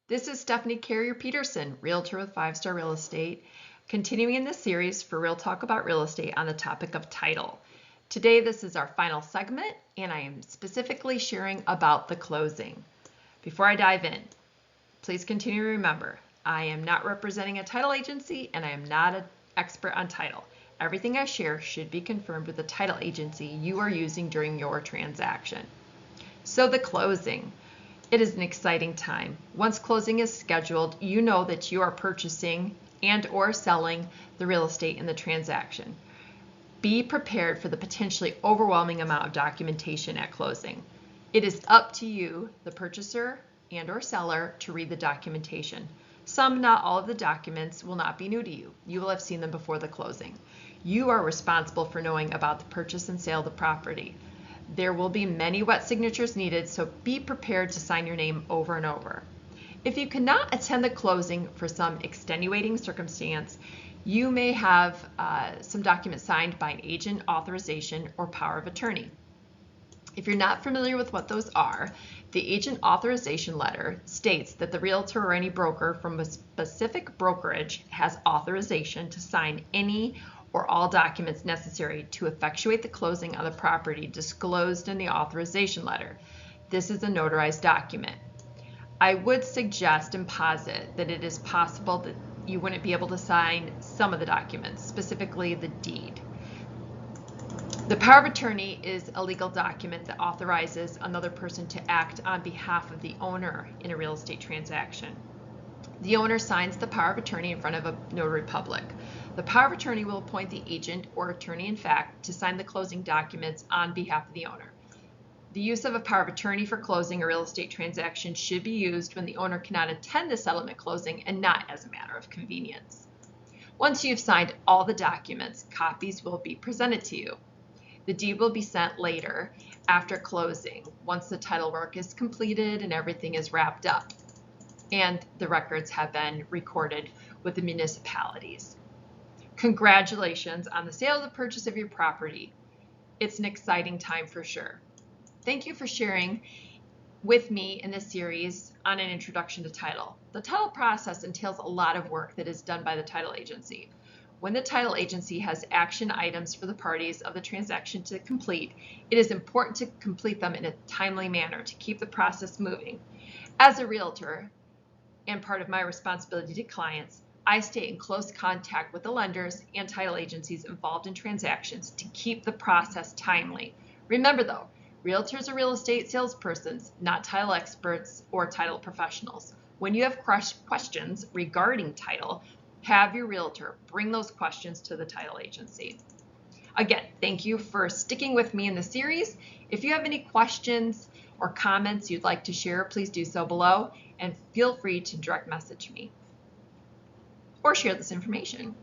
This is Stephanie Carrier-Petersen, Realtor with 5-Star Real Estate, continuing in this series for Real Talk About Real Estate on the topic of title. Today, this is our final segment, and I am specifically sharing about the closing. Before I dive in, please continue to remember, I am not representing a title agency, and I am not an expert on title. Everything I share should be confirmed with the title agency you are using during your transaction. So the closing. It is an exciting time. Once closing is scheduled, you know that you are purchasing and or selling the real estate in the transaction. Be prepared for the potentially overwhelming amount of documentation at closing. It is up to you, the purchaser and or seller, to read the documentation. Some, not all of the documents will not be new to you. You will have seen them before the closing. You are responsible for knowing about the purchase and sale of the property. There will be many wet signatures needed, so be prepared to sign your name over and over. If you cannot attend the closing for some extenuating circumstance, you may have some documents signed by an agent, authorization, or power of attorney. If you're not familiar with what those are, the agent authorization letter states that the realtor or any broker from a specific brokerage has authorization to sign any or all documents necessary to effectuate the closing of the property disclosed in the authorization letter. This is a notarized document. I would suggest and posit that it is possible that you wouldn't be able to sign some of the documents, specifically the deed. The power of attorney is a legal document that authorizes another person to act on behalf of the owner in a real estate transaction. The owner signs the power of attorney in front of a notary public. The power of attorney will appoint the agent or attorney in fact to sign the closing documents on behalf of the owner. The use of a power of attorney for closing a real estate transaction should be used when the owner cannot attend the settlement closing and not as a matter of convenience. Once you've signed all the documents, copies will be presented to you. The deed will be sent later after closing, once the title work is completed and everything is wrapped up and the records have been recorded with the municipalities. Congratulations on the sale of the purchase of your property. It's an exciting time for sure. Thank you for sharing with me in this series on an introduction to title. The title process entails a lot of work that is done by the title agency. When the title agency has action items for the parties of the transaction to complete, it is important to complete them in a timely manner to keep the process moving. As a realtor, and part of my responsibility to clients, I stay in close contact with the lenders and title agencies involved in transactions to keep the process timely. Remember though, realtors are real estate salespersons, not title experts or title professionals. When you have questions regarding title, have your realtor bring those questions to the title agency. Again, thank you for sticking with me in the series. If you have any questions or comments you'd like to share, please do so below and feel free to direct message me or share this information.